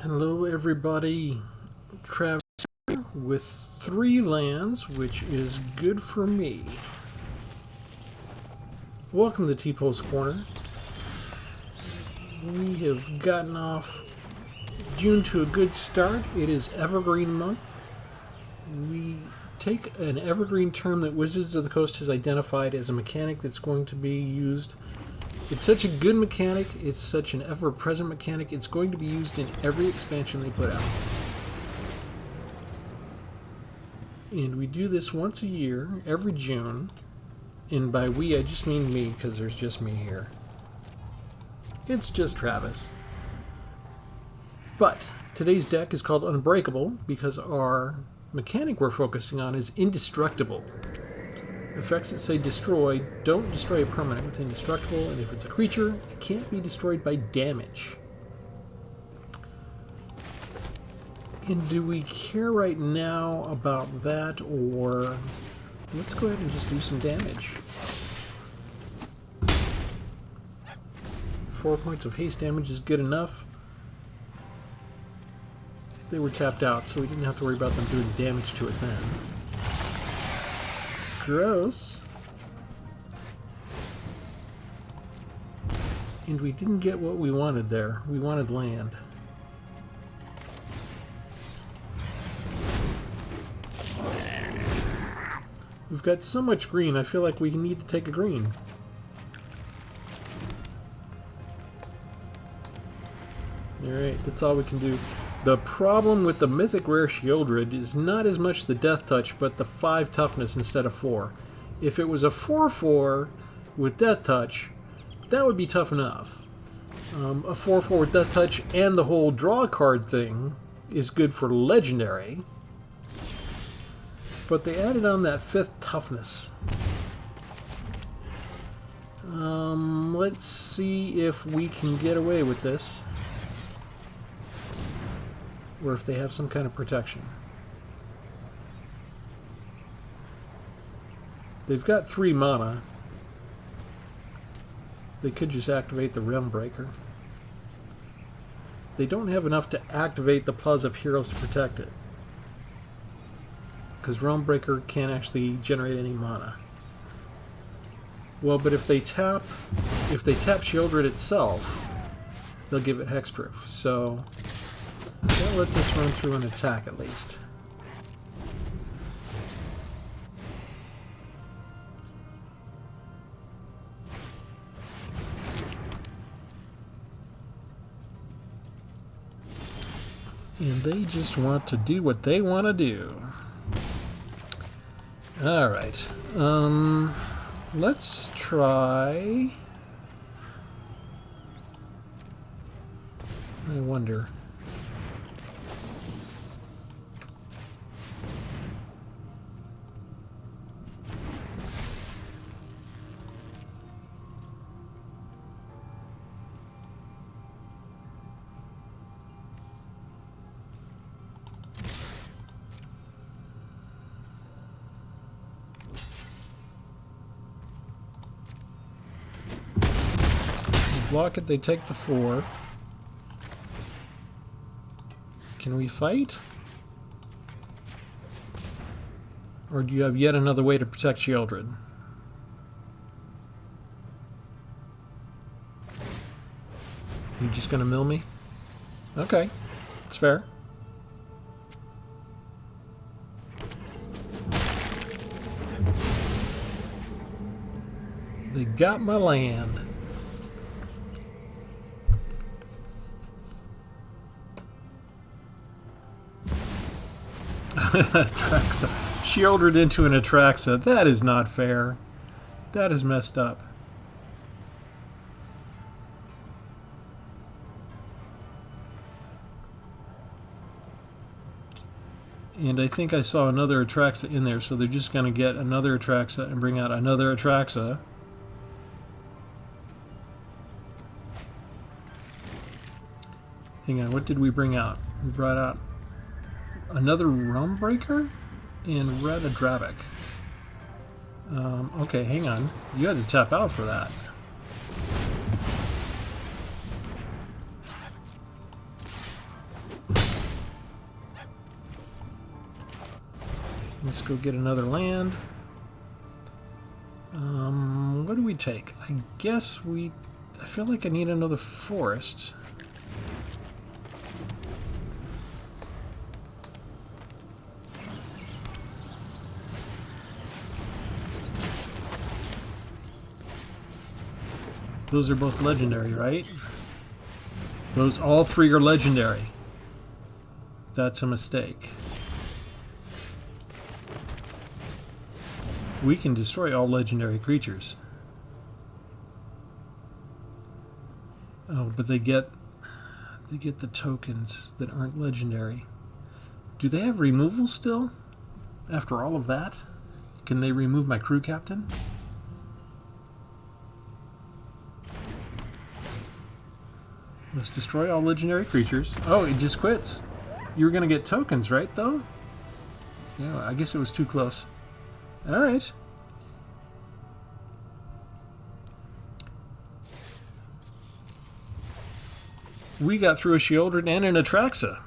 Hello everybody, Travis here with 3 lands, which is good for me. Welcome to Tpull's Corner. We have gotten off June to a good start. It is Evergreen month. We take an Evergreen term that Wizards of the Coast has identified as a mechanic that's going to be used. It's such a good mechanic, it's such an ever-present mechanic, it's going to be used in every expansion they put out. And we do this once a year, every June. And by we, I just mean me, because there's just me here. It's just Travis. But today's deck is called Unbreakable, because our mechanic we're focusing on is Indestructible. Effects that say destroy don't destroy a permanent with Indestructible, and if it's a creature, it can't be destroyed by damage. And do we care right now about that, or let's go ahead and just do some damage. 4 points of haste damage is good enough. They were tapped out, so we didn't have to worry about them doing damage to it then. Gross. And we didn't get what we wanted there. We wanted land. We've got so much green, I feel like we need to take a green. Alright, that's all we can do. The problem with the Mythic Rare Shieldred is not as much the Death Touch, but the 5 toughness instead of 4. If it was a 4/4 with Death Touch, that would be tough enough. A 4/4 with Death Touch and the whole draw card thing is good for Legendary. But they added on that 5th toughness. Let's see if we can get away with this. Or if they have some kind of protection. They've got 3 mana. They could just activate the Realm Breaker. They don't have enough to activate the Plaza of Heroes to protect it. Because Realm Breaker can't actually generate any mana. Well, but if they tap Shieldred itself, they'll give it hexproof. So that lets us run through an attack at least. And they just want to do what they want to do. Alright. Let's try... I wonder... Block it, they take the 4. Can we fight? Or do you have yet another way to protect Shieldred? You just gonna mill me? Okay, it's fair. They got my land. Atraxa. Shieldred into an Atraxa. That is not fair. That is messed up. And I think I saw another Atraxa in there, so they're just going to get another Atraxa and bring out another Atraxa. Hang on, what did we bring out? We brought out another Realm Breaker and Red Adrabic. Okay, hang on. You had to tap out for that. Let's go get another land. What do we take? I guess we... I feel like I need another forest. Those are both legendary, right? Those all three are legendary. That's a mistake. We can destroy all legendary creatures. Oh, but they get the tokens that aren't legendary. Do they have removal still? After all of that? Can they remove my crew captain? Let's destroy all legendary creatures. Oh, it just quits. You were going to get tokens, right, though? Yeah, I guess it was too close. Alright. We got through a Sheoldred and an Atraxa.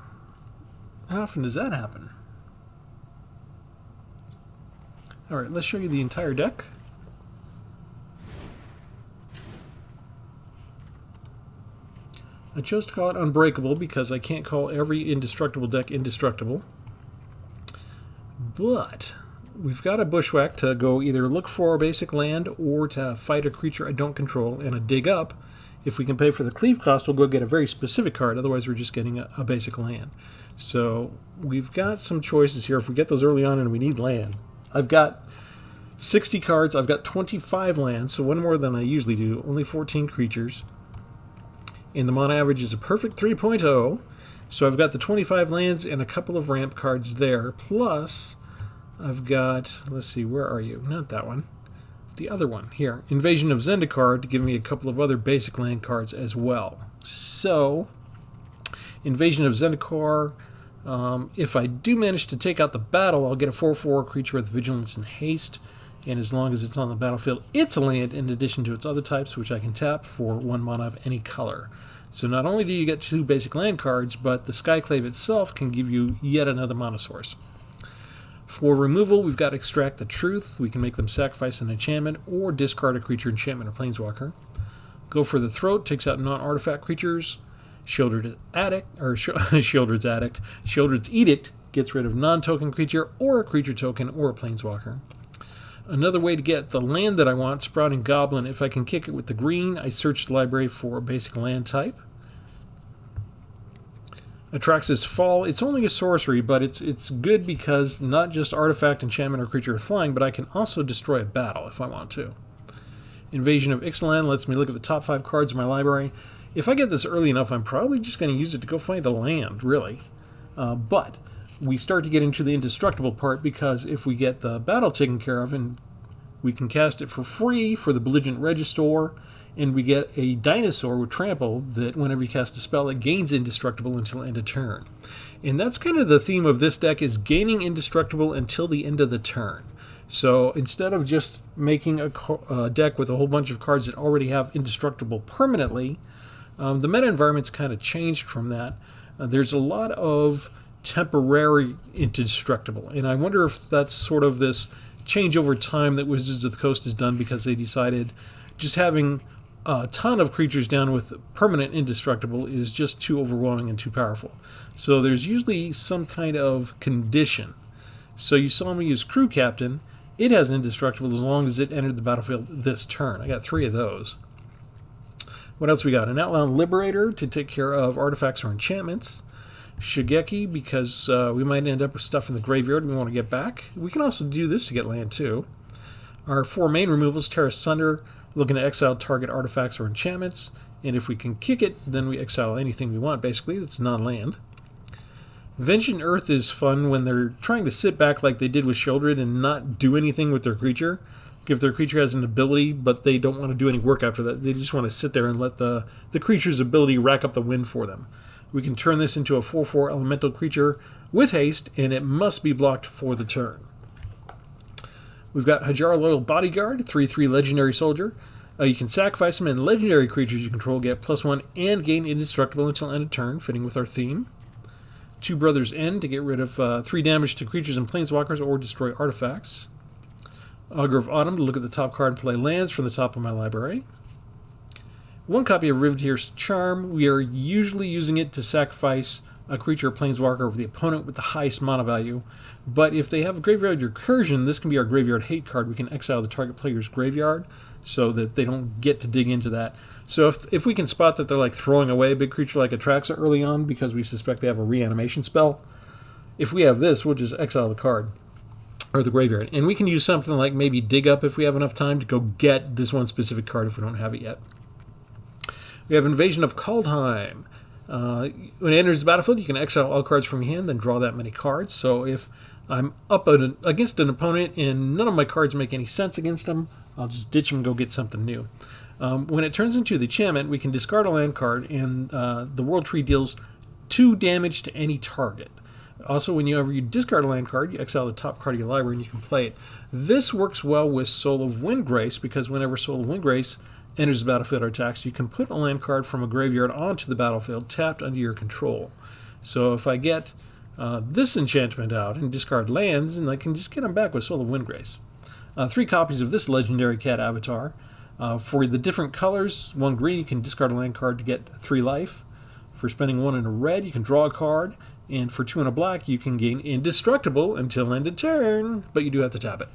How often does that happen? Alright, let's show you the entire deck. I chose to call it Unbreakable because I can't call every indestructible deck indestructible. But we've got a Bushwhack to go either look for a basic land or to fight a creature I don't control, and a Dig Up. If we can pay for the cleave cost, we'll go get a very specific card. Otherwise, we're just getting a basic land. So we've got some choices here. If we get those early on and we need land. I've got 60 cards. I've got 25 lands, so one more than I usually do. Only 14 creatures. And the mana average is a perfect 3.0. So I've got the 25 lands and a couple of ramp cards there. Plus, I've got, let's see, where are you? Not that one. The other one, here. Invasion of Zendikar to give me a couple of other basic land cards as well. So, Invasion of Zendikar, if I do manage to take out the battle, I'll get a 4/4 creature with Vigilance and Haste. And as long as it's on the battlefield, it's a land in addition to its other types, which I can tap for 1 mana of any color. So not only do you get 2 basic land cards, but the Skyclave itself can give you yet another mana source. For removal, we've got Extract the Truth. We can make them sacrifice an enchantment or discard a creature, enchantment, or planeswalker. Go for the Throat, takes out non-artifact creatures. Sheoldred's Edict gets rid of non-token creature or a creature token or a planeswalker. Another way to get the land that I want, Sprouting Goblin, if I can kick it with the green, I search the library for a basic land type. Atraxa's Fall, it's only a sorcery, but it's good because not just artifact, enchantment, or creature are flying, but I can also destroy a battle if I want to. Invasion of Ixalan lets me look at the top 5 cards in my library. If I get this early enough, I'm probably just going to use it to go find a land, really. But we start to get into the indestructible part because if we get the battle taken care of, and we can cast it for free for the Belligerent Regisaur, and we get a dinosaur with Trample that whenever you cast a spell, it gains indestructible until end of turn. And that's kind of the theme of this deck, is gaining indestructible until the end of the turn. So instead of just making a deck with a whole bunch of cards that already have indestructible permanently, the meta environment's kind of changed from that. There's a lot of temporary indestructible, and I wonder if that's sort of this change over time that Wizards of the Coast has done because they decided just having a ton of creatures down with permanent indestructible is just too overwhelming and too powerful. So there's usually some kind of condition. So you saw me use Crew Captain. It has indestructible as long as it entered the battlefield this turn. I got 3 of those. What else we got? An Outland Liberator to take care of artifacts or enchantments. Shigeki, because we might end up with stuff in the graveyard we want to get back. We can also do this to get land too. Our 4 main removals, Terra Sunder, looking to exile target artifacts or enchantments, and if we can kick it, then we exile anything we want, basically, that's non-land. Vengeance Earth is fun when they're trying to sit back like they did with Sheoldred and not do anything with their creature. If their creature has an ability, but they don't want to do any work after that, they just want to sit there and let the creature's ability rack up the win for them. We can turn this into a 4/4 elemental creature with haste, and it must be blocked for the turn. We've got Hajar Loyal Bodyguard, 3/3 legendary soldier. You can sacrifice them, and legendary creatures you control get +1 and gain indestructible until end of turn, fitting with our theme. Two Brothers End to get rid of 3 damage to creatures and planeswalkers or destroy artifacts. Augur of Autumn to look at the top card and play lands from the top of my library. 1 copy of Riveteer's Charm. We are usually using it to sacrifice a creature or planeswalker over the opponent with the highest mana value. But if they have a Graveyard Recursion, this can be our Graveyard Hate card. We can exile the target player's graveyard so that they don't get to dig into that. So if we can spot that they're like throwing away a big creature like Atraxa early on because we suspect they have a reanimation spell, if we have this, we'll just exile the card or the graveyard. And we can use something like maybe Dig Up if we have enough time to go get this one specific card if we don't have it yet. We have Invasion of Kaldheim. When it enters the battlefield, you can exile all cards from your hand, then draw that many cards. So if I'm up against an opponent and none of my cards make any sense against them, I'll just ditch them and go get something new. When it turns into the enchantment, we can discard a land card, and the World Tree deals 2 damage to any target. Also, whenever you discard a land card, you exile the top card of your library and you can play it. This works well with Soul of Windgrace, because whenever Soul of Windgrace enters the battlefield or attacks, you can put a land card from a graveyard onto the battlefield tapped under your control. So if I get this enchantment out and discard lands, and I can just get them back with Soul of Windgrace. 3 copies of this legendary cat avatar. For the different colors, 1 green, you can discard a land card to get 3 life. For spending 1 in a red, you can draw a card. And for 2 in a black, you can gain Indestructible until end of turn, but you do have to tap it.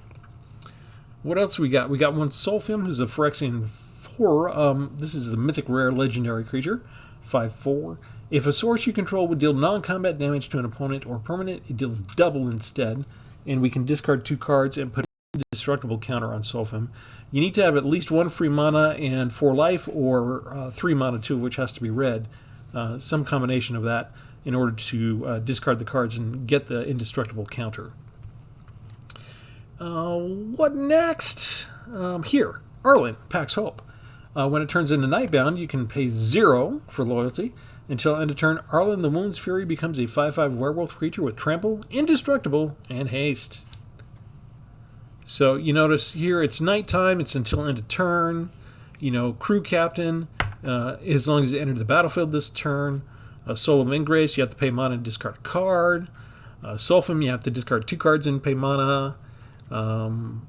What else we got? We got 1 Solfim, who's a Phyrexian 4. This is the mythic rare legendary creature, 5/4. If a source you control would deal non-combat damage to an opponent or permanent, it deals double instead. And we can discard 2 cards and put an Indestructible counter on Solfim. You need to have at least 1 free mana and 4 life, or 3 mana, 2 of which has to be red. Some combination of that in order to discard the cards and get the Indestructible counter. What next? Here, Arlen, Pax Hope. When it turns into Nightbound, you can pay 0 for loyalty. Until end of turn, Arlen the Wound's Fury becomes a 5/5 werewolf creature with Trample, Indestructible, and Haste. So you notice here it's nighttime, it's until end of turn. Crew Captain, as long as it entered the battlefield this turn. Soul of Windgrace, you have to pay mana and discard a card. Solfim, you have to discard 2 cards and pay mana.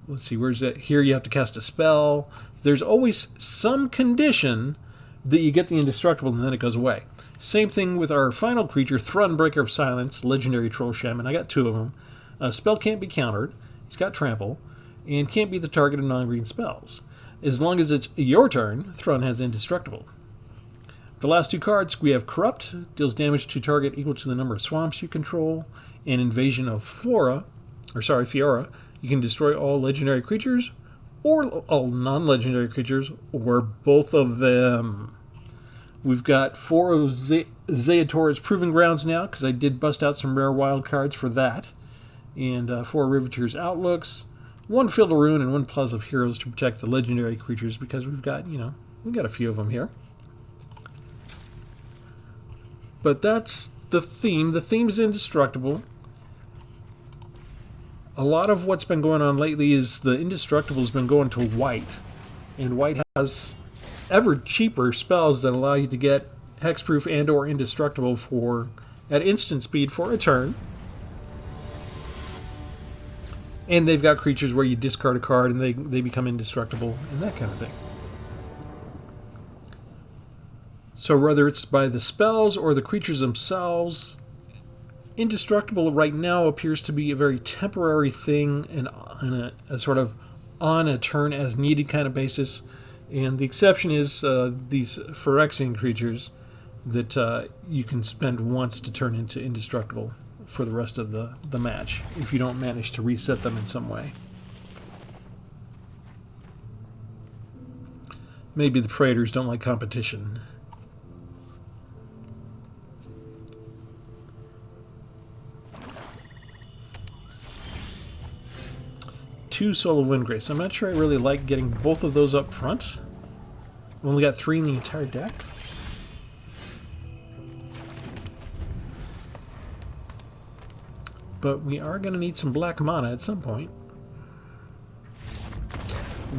Let's see, where's it? Here you have to cast a spell. There's always some condition that you get the Indestructible and then it goes away. Same thing with our final creature, Thrun, Breaker of Silence, legendary troll shaman. I got 2 of them. Spell can't be countered. He's got Trample, and can't be the target of non-green spells. As long as it's your turn, Thrun has Indestructible. The last 2 cards, we have Corrupt, deals damage to target equal to the number of swamps you control, and Invasion of Fiora. You can destroy all legendary creatures, or all non-legendary creatures, or both of them. We've got 4 of Zeator's Proving Grounds now, because I did bust out some rare wild cards for that. And 4 Riveteer's Outlooks, 1 Field of Ruin, and 1 Plaza of Heroes to protect the legendary creatures, because we've got a few of them here. But that's the theme. The theme is Indestructible. A lot of what's been going on lately is the Indestructible has been going to white. And white has ever cheaper spells that allow you to get hexproof and or Indestructible at instant speed for a turn. And they've got creatures where you discard a card and they become indestructible and that kind of thing. So whether it's by the spells or the creatures themselves, Indestructible right now appears to be a very temporary thing and a sort of on a turn as needed kind of basis. And the exception is these Phyrexian creatures that you can spend once to turn into Indestructible for the rest of the match if you don't manage to reset them in some way. Maybe the Praetors don't like competition. Two Soul of Windgrace. I'm not sure I really like getting both of those up front. I've only got 3 in the entire deck. But we are going to need some black mana at some point.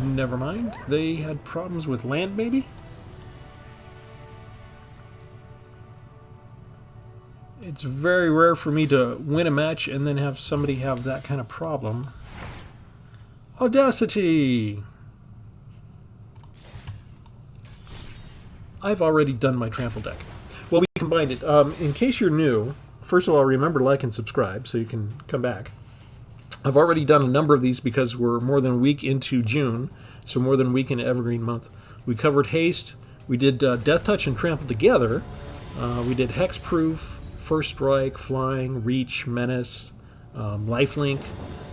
Never mind. They had problems with land, maybe? It's very rare for me to win a match and then have somebody have that kind of problem. Audacity! I've already done my trample deck. Well, we combined it. In case you're new, first of all, remember to like and subscribe so you can come back. I've already done a number of these because we're more than a week into June, so more than a week into Evergreen month. We covered Haste. We did Death Touch and Trample together. We did Hexproof, First Strike, Flying, Reach, Menace, Lifelink.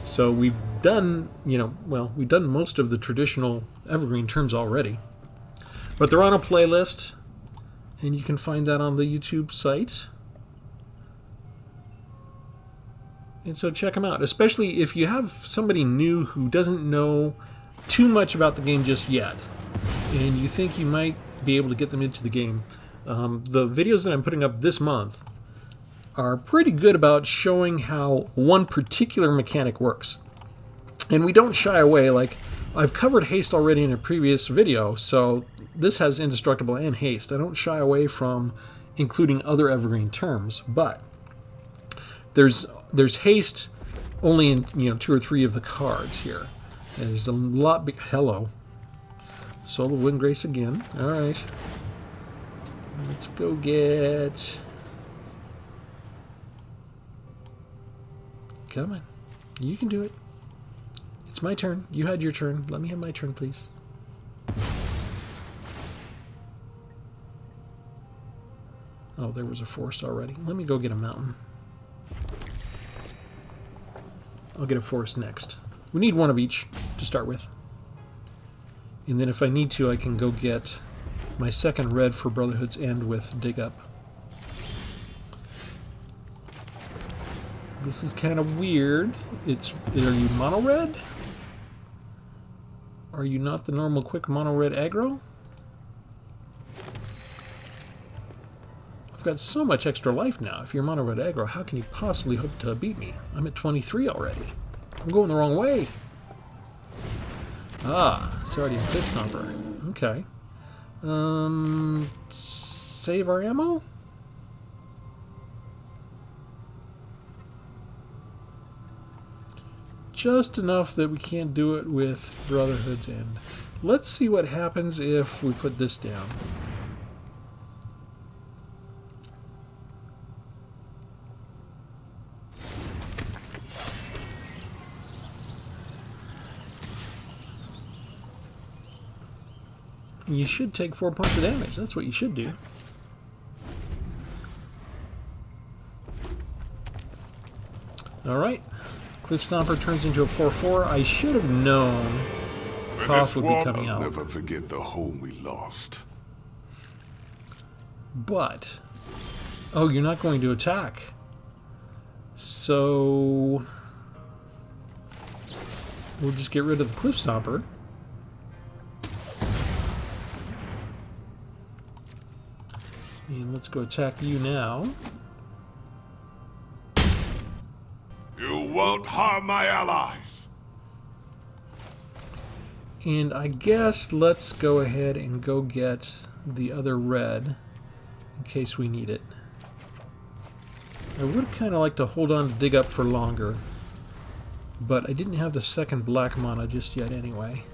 So we've done, we've done most of the traditional Evergreen terms already. But they're on a playlist, and you can find that on the YouTube site. And so check them out, especially if you have somebody new who doesn't know too much about the game just yet, and you think you might be able to get them into the game. The videos that I'm putting up this month are pretty good about showing how one particular mechanic works. And we don't shy away. Like, I've covered Haste already in a previous video, so this has Indestructible and Haste. I don't shy away from including other Evergreen terms, but there's Haste only in 2 or 3 of the cards here. There's a lot. Hello, Soul of Windgrace again. All right, let's go get. Come on, you can do it. It's my turn. You had your turn. Let me have my turn, please. Oh, there was a forest already. Let me go get a mountain. I'll get a forest next. We need one of each to start with. And then if I need to, I can go get my second red for Brotherhood's End with Dig Up. This is kind of weird. Are you mono red? Are you not the normal quick mono red aggro? I've got so much extra life now. If you're mono red aggro, how can you possibly hope to beat me? I'm at 23 already. I'm going the wrong way. Ah, it's already a Cliff Stomper. Okay. Save our ammo? Just enough that we can't do it with Brotherhood's End. Let's see what happens if we put this down. You should take 4 points of damage. That's what you should do. Alright. Cliff Stomper turns into a 4/4. I should have known Koth would be coming out. I'll never forget the home we lost. But... oh, you're not going to attack. So... we'll just get rid of the Cliff Stomper. And let's go attack you now. You won't harm my allies. And I guess let's go ahead and go get the other red in case we need it. I would kind of like to hold on to Dig Up for longer, but I didn't have the second black mana just yet anyway.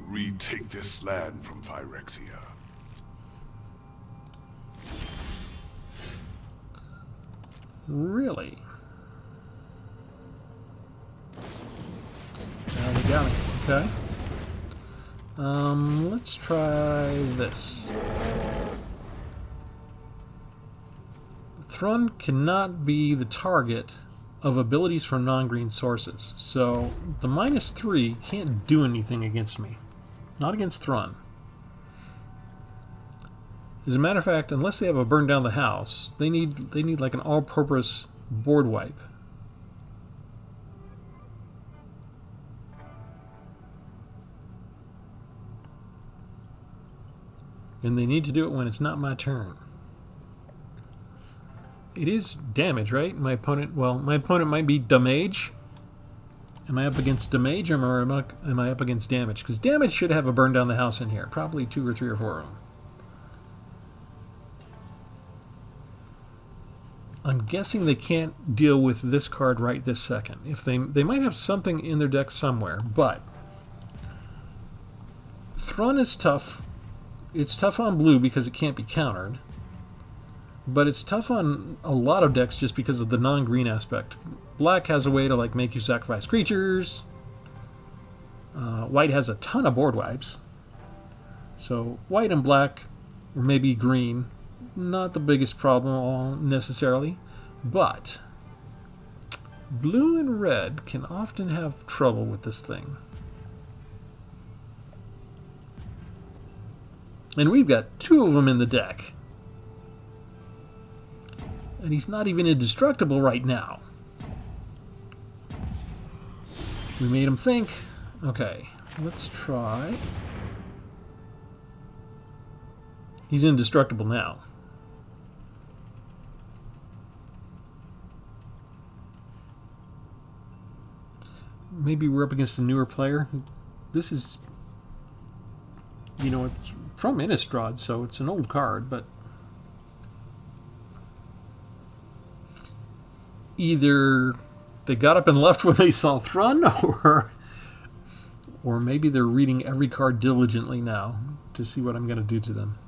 Retake this land from Phyrexia. Really? They got me. Okay. Let's try this. Thrun cannot be the target of abilities from non-green sources, so the -3 can't do anything against me. Not against Thrun. As a matter of fact, unless they have a burn down the house, they need like an all-purpose board wipe. And they need to do it when it's not my turn. It is damage, right? My opponent might be damage. Am I up against damage or am I up against damage? Because damage should have a burn down the house in here. Probably 2 or 3 or 4 of them. I'm guessing they can't deal with this card right this second. If they might have something in their deck somewhere, but Thrun is tough. It's tough on blue because it can't be countered. But it's tough on a lot of decks just because of the non-green aspect. Black has a way to like make you sacrifice creatures. White has a ton of board wipes. So white and black, or maybe green, not the biggest problem necessarily. But blue and red can often have trouble with this thing. And we've got 2 of them in the deck. And he's not even indestructible right now. We made him think. Okay, let's try. He's indestructible now. Maybe we're up against a newer player. This is, you know, it's from Innistrad, so it's an old card, but either they got up and left when they saw Thrun, or maybe they're reading every card diligently now to see what I'm going to do to them.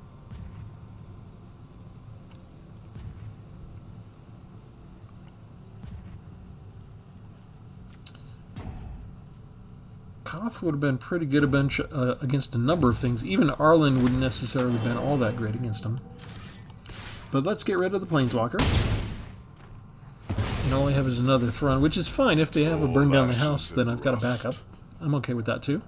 Koth would have been pretty good against a number of things. Even Arlen wouldn't necessarily have been all that great against him. But let's get rid of the Planeswalker. And all I have is another Thrun, which is fine. If they have a burn down the house, then I've got a backup. I'm okay with that too.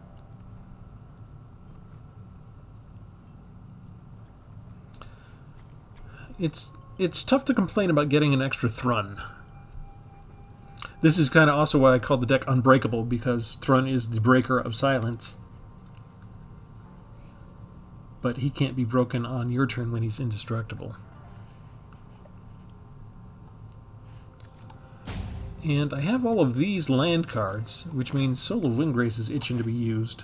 It's tough to complain about getting an extra Thrun. This is kind of also why I call the deck Unbreakable, because Thrun is the breaker of silence. But he can't be broken on your turn when he's indestructible. And I have all of these land cards, which means Soul of Windgrace is itching to be used.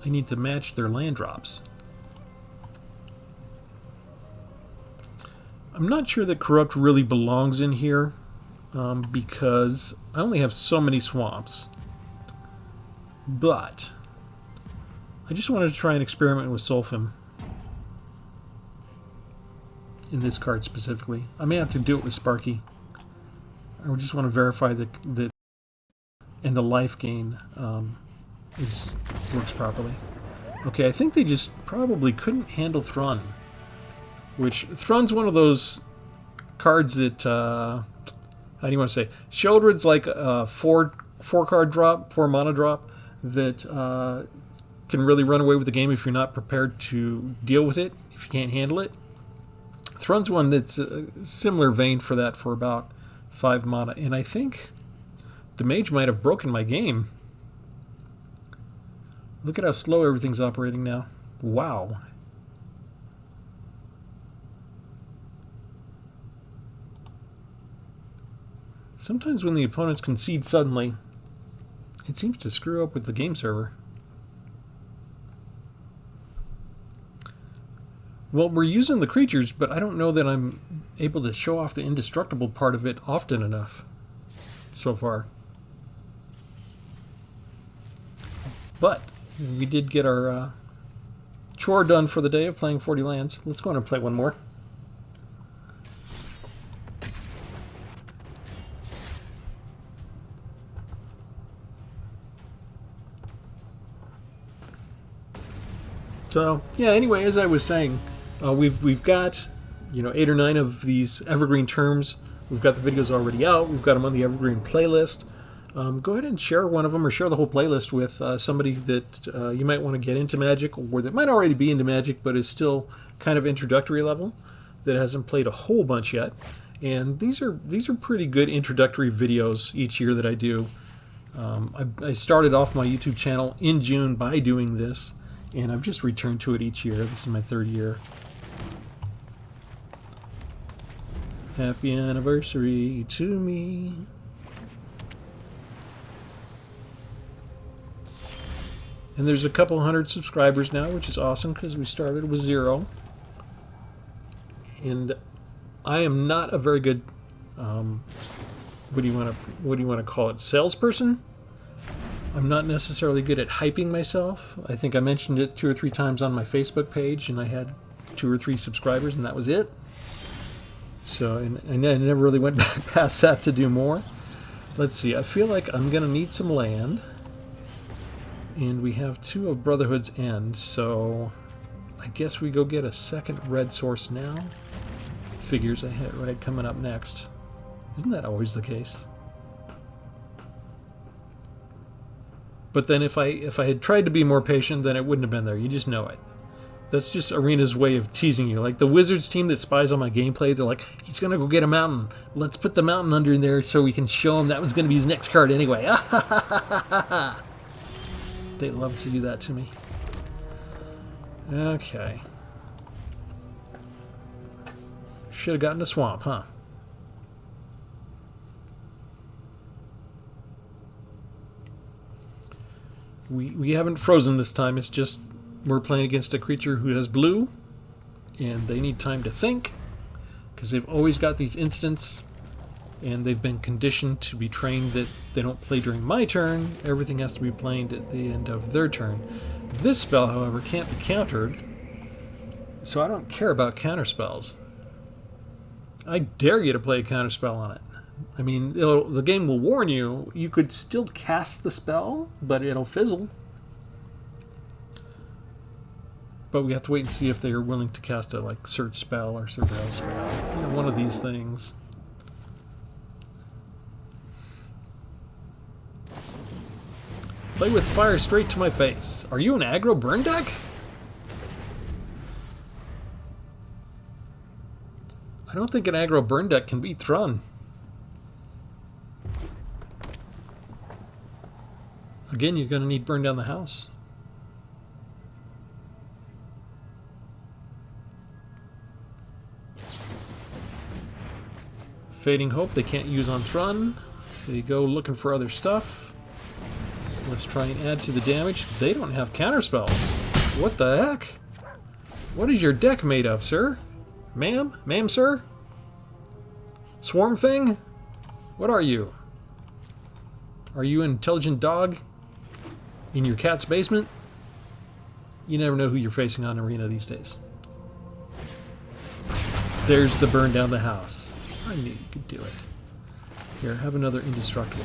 I need to match their land drops. I'm not sure that Corrupt really belongs in here, because I only have so many swamps. But I just wanted to try and experiment with Sulfim. In this card specifically. I may have to do it with Sparky. I just want to verify that and the life gain works properly. Okay, I think they just probably couldn't handle Thrun. Which, Thrun's one of those cards that, how do you want to say? Sheoldred's like a 4 card drop, 4 mana drop, that can really run away with the game if you're not prepared to deal with it, if you can't handle it. Thrun's one that's a similar vein for that for about 5 mana. And I think the mage might have broken my game. Look at how slow everything's operating now. Wow. Sometimes when the opponents concede suddenly, it seems to screw up with the game server. Well, we're using the creatures, but I don't know that I'm able to show off the indestructible part of it often enough so far. But we did get our chore done for the day of playing 40 lands. Let's go on and play one more. So, yeah, anyway, as I was saying, we've got, 8 or 9 of these Evergreen terms. We've got the videos already out. We've got them on the Evergreen playlist. Go ahead and share one of them or share the whole playlist with somebody that you might want to get into Magic, or that might already be into Magic but is still kind of introductory level, that hasn't played a whole bunch yet. And these are pretty good introductory videos each year that I do. I started off my YouTube channel in June by doing this, and I've just returned to it each year. This is my 3rd year. Happy anniversary to me. And there's a couple hundred subscribers now, which is awesome because we started with 0. And I am not a very good, what do you want to call it, salesperson? I'm not necessarily good at hyping myself. I think I mentioned it 2 or 3 times on my Facebook page, and I had 2 or 3 subscribers, and that was it. So, and I never really went back past that to do more. Let's see, I feel like I'm going to need some land. And we have 2 of Brotherhood's End, so I guess we go get a second red source now. Figures I hit right coming up next. Isn't that always the case? But then if I had tried to be more patient, then it wouldn't have been there. You just know it. That's just Arena's way of teasing you. Like the Wizards team that spies on my gameplay, they're like, he's going to go get a mountain. Let's put the mountain under in there so we can show him that was going to be his next card anyway. They love to do that to me. Okay. Should have gotten a swamp, huh? We haven't frozen this time. It's just we're playing against a creature who has blue, and they need time to think because they've always got these instants, and they've been conditioned to be trained that they don't play during my turn. Everything has to be played at the end of their turn. This spell, however, can't be countered, so I don't care about counterspells. I dare you to play a counterspell on it. I mean, the game will warn you. You could still cast the spell, but it'll fizzle. But we have to wait and see if they are willing to cast a like search spell or surveil spell. You know, one of these things. Play with fire straight to my face. Are you an aggro burn deck? I don't think an aggro burn deck can beat Thrun. Again, you're going to need burn down the house. Fading Hope they can't use on Thrun. They go looking for other stuff. Let's try and add to the damage. They don't have counterspells. What the heck? What is your deck made of, sir? Ma'am? Ma'am, sir? Swarm thing? What are you? Are you an intelligent dog? In your cat's basement? You never know who you're facing on Arena these days. There's the burn down the house. I knew you could do it. Here, have another indestructible.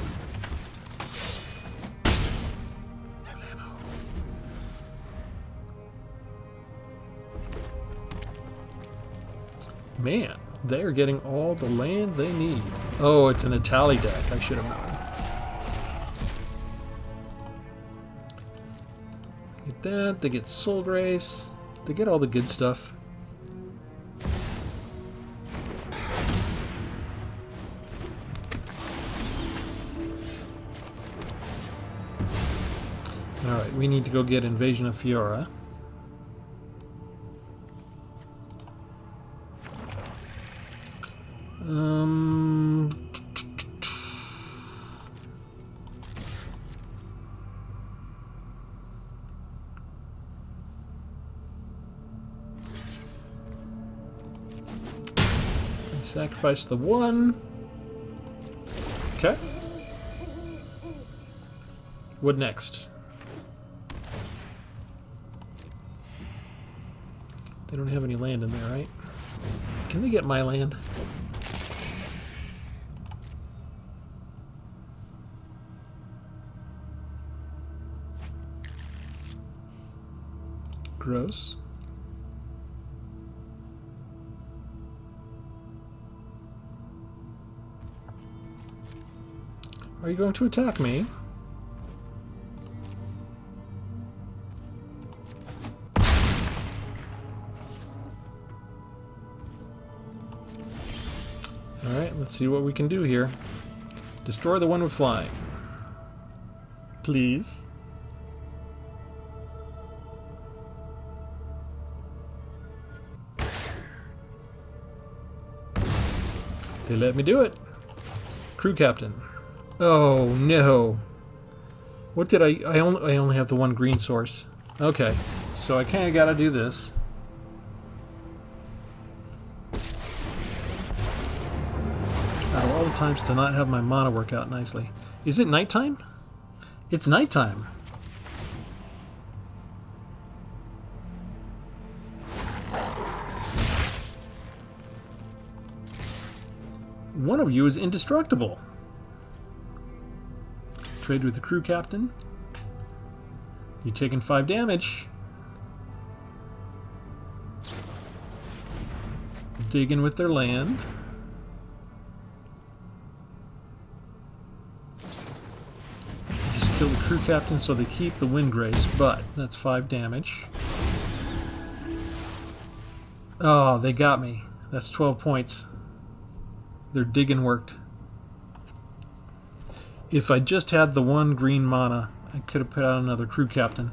Man, they are getting all the land they need. Oh, it's an Itali deck. I should have known. Get that. They get Soul Grace. They get all the good stuff. Alright, we need to go get Invasion of Fiora. Sacrifice the 1. Okay. What next? They don't have any land in there, right? Can they get my land? Gross. Are you going to attack me? Alright, let's see what we can do here. Destroy the one with flying. Please. They let me do it. Crew captain. Oh no. What did I only have the one green source. Okay, so I kind of got to do this. Out of all the times to not have my mana work out nicely. Is it nighttime? It's nighttime. One of you is indestructible. Trade with the crew captain. You're taking 5 damage. Digging with their land. Just kill the crew captain so they keep the wind grace, but that's 5 damage. Oh, they got me. That's 12 points. Their digging worked. If I just had the one green mana, I could have put out another crew captain.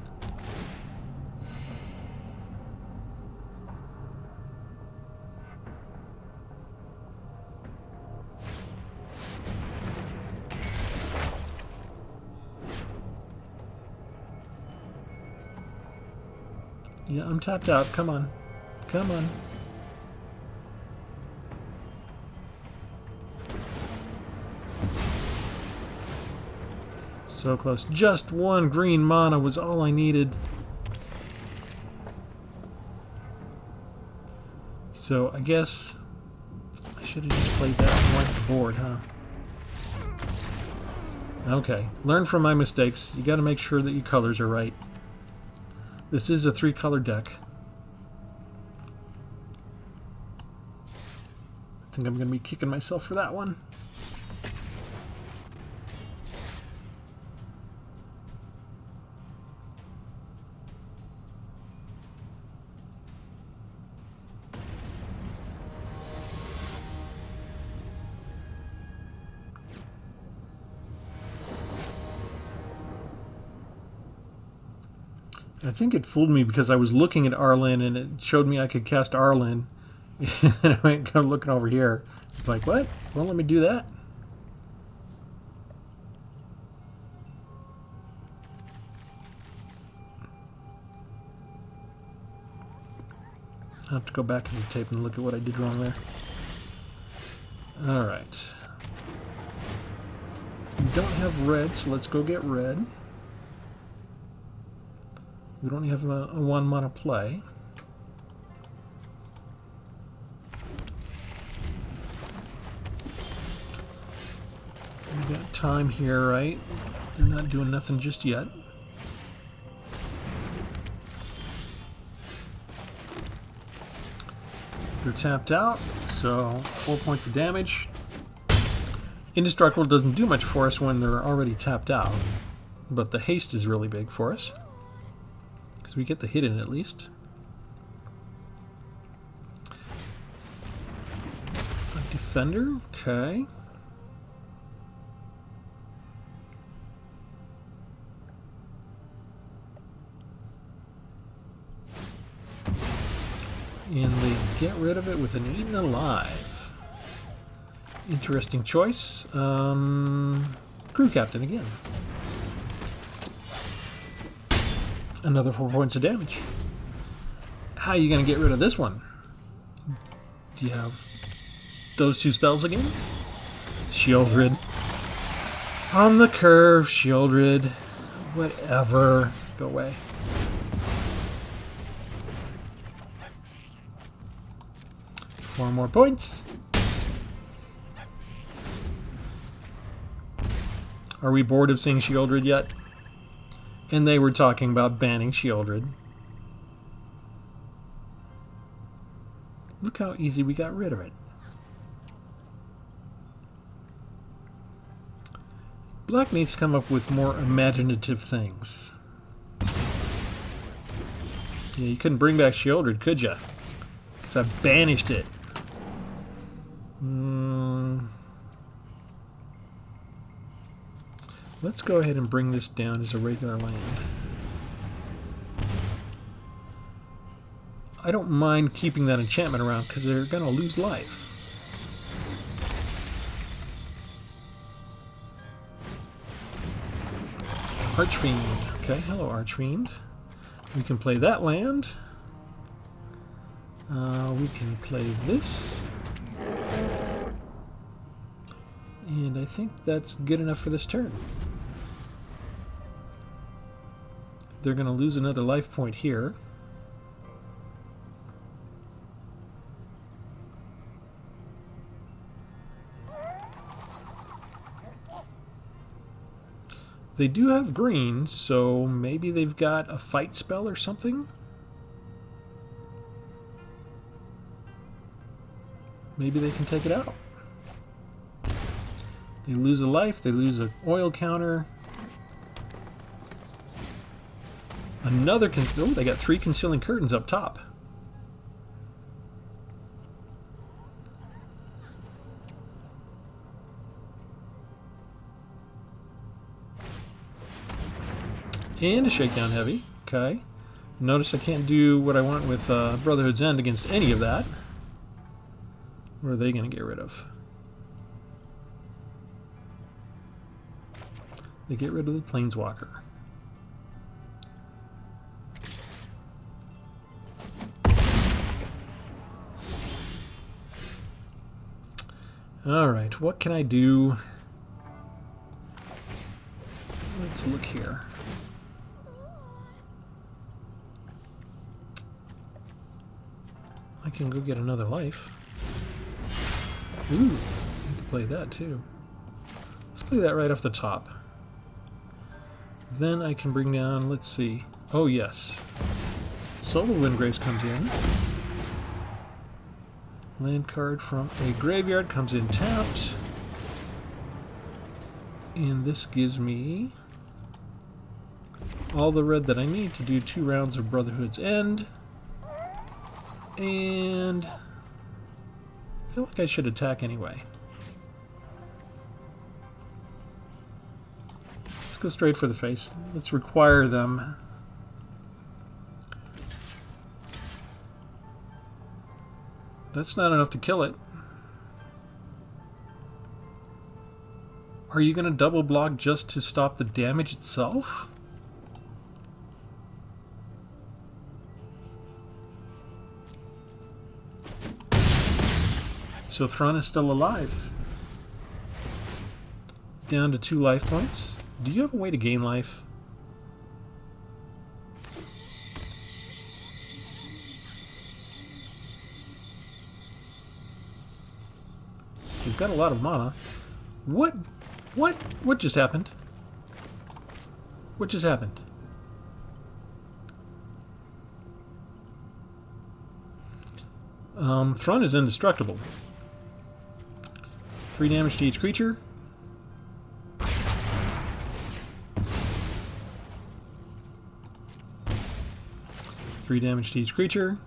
Yeah, I'm tapped out. Come on. Come on. So close. Just one green mana was all I needed. So I guess I should have just played that and wiped the board, huh? Okay. Learn from my mistakes. You got to make sure that your colors are right. This is a 3-color deck. I think I'm going to be kicking myself for that one. I think it fooled me because I was looking at Arlen and it showed me I could cast Arlen. And I went kind of looking over here. It's like, what? Won't let me do that? I'll have to go back in the tape and look at what I did wrong there. Alright. We don't have red, so let's go get red. We don't have a 1 mana play. We got time here, right? They're not doing nothing just yet. They're tapped out, so 4 points of damage. Indestructible doesn't do much for us when they're already tapped out, but the haste is really big for us. Because we get the hit in at least. A defender, okay. And they get rid of it with an Eaten Alive. Interesting choice. Crew captain again. Another 4 points of damage. How are you going to get rid of this one? Do you have those 2 spells again? Shieldred. On the curve, Shieldred. Whatever. Go away. Four more points. Are we bored of seeing Shieldred yet? And they were talking about banning Shieldred. Look how easy we got rid of it. Black needs to come up with more imaginative things. Yeah, you couldn't bring back Shieldred, could ya? Because I banished it. Let's go ahead and bring this down as a regular land. I don't mind keeping that enchantment around because they're going to lose life. Archfiend. Okay, hello Archfiend. We can play that land. We can play this. And I think that's good enough for this turn. They're going to lose another life point here. They do have green, so maybe they've got a fight spell or something? Maybe they can take it out. They lose a life, they lose an oil counter. Another oh, they got 3 concealing curtains up top. And a shakedown heavy. Okay. Notice I can't do what I want with Brotherhood's End against any of that. What are they going to get rid of? They get rid of the Planeswalker. Alright, what can I do? Let's look here. I can go get another life. Ooh, you can play that too. Let's play that right off the top. Then I can bring down, let's see. Oh yes. Soul of Windgrace comes in. Land card from a graveyard comes in tapped. And this gives me all the red that I need to do 2 rounds of Brotherhood's End. And I feel like I should attack anyway. Let's go straight for the face. Let's require them. That's not enough to kill it. Are you going to double block just to stop the damage itself? So Thrawn is still alive. Down to 2 life points. Do you have a way to gain life? You've got a lot of mana. What just happened? What just happened? Thrawn is indestructible. 3 damage to each creature. Three damage to each creature.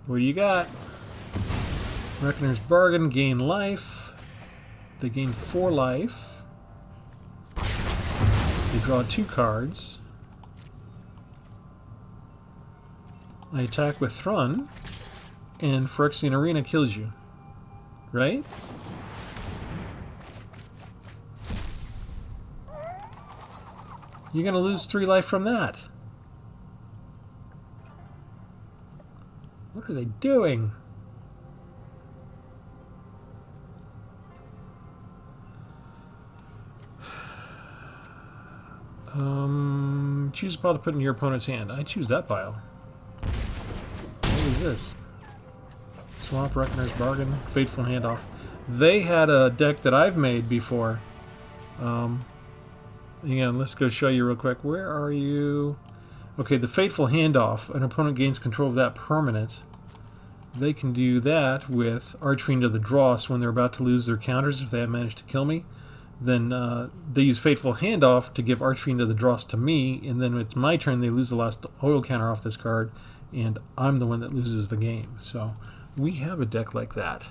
What do you got? Reckoner's Bargain, gain life. They gain 4 life. They draw 2 cards. I attack with Thrawn, and Phyrexian Arena kills you. Right? You're gonna lose 3 life from that. What are they doing? Choose a pile to put in your opponent's hand. I choose that pile. What is this? Swamp, Reckoner's Bargain, Fateful Handoff. They had a deck that I've made before. Hang on, let's go show you real quick. Where are you? Okay, the Fateful Handoff. An opponent gains control of that permanent. They can do that with Archfiend of the Dross when they're about to lose their counters if they have managed to kill me. Then they use Fateful Handoff to give Archfiend of the Dross to me, and then when it's my turn, they lose the last oil counter off this card, and I'm the one that loses the game. So we have a deck like that.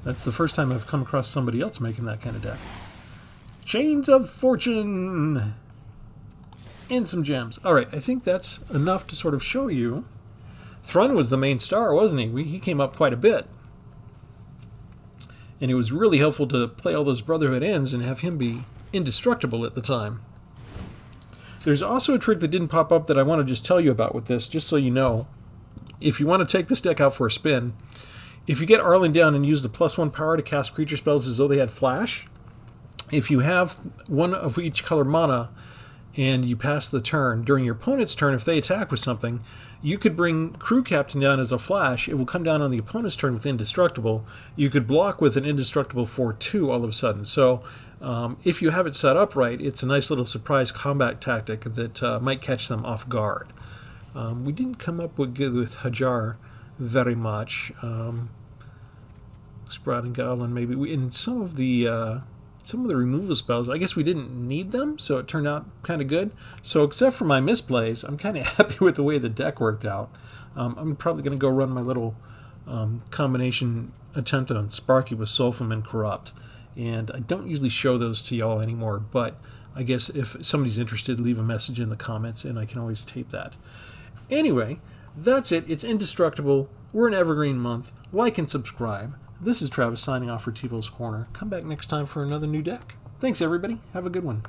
That's the first time I've come across somebody else making that kind of deck. Chains of Fortune! And some gems. Alright, I think that's enough to sort of show you. Thrun was the main star, wasn't he? He came up quite a bit. And it was really helpful to play all those Brotherhood ends and have him be indestructible at the time. There's also a trick that didn't pop up that I want to just tell you about with this, just so you know. If you want to take this deck out for a spin, if you get Arlen down and use the +1 power to cast creature spells as though they had flash, if you have one of each color mana and you pass the turn, during your opponent's turn, if they attack with something, you could bring Crew Captain down as a flash. It will come down on the opponent's turn with Indestructible. You could block with an Indestructible 4/2 all of a sudden. So if you have it set up right, it's a nice little surprise combat tactic that might catch them off guard. We didn't come up with Hajar very much. Sprouting Goblin, maybe. In some of the removal spells, I guess we didn't need them, so it turned out kind of good. So except for my misplays, I'm kind of happy with the way the deck worked out. I'm probably going to go run my little combination attempt on Sparky with Solfum and Corrupt. And I don't usually show those to y'all anymore, but I guess if somebody's interested, leave a message in the comments and I can always tape that. Anyway, that's it. It's Indestructible. We're in Evergreen month. Like and subscribe. This is Travis signing off for Tpull's Corner. Come back next time for another new deck. Thanks, everybody. Have a good one.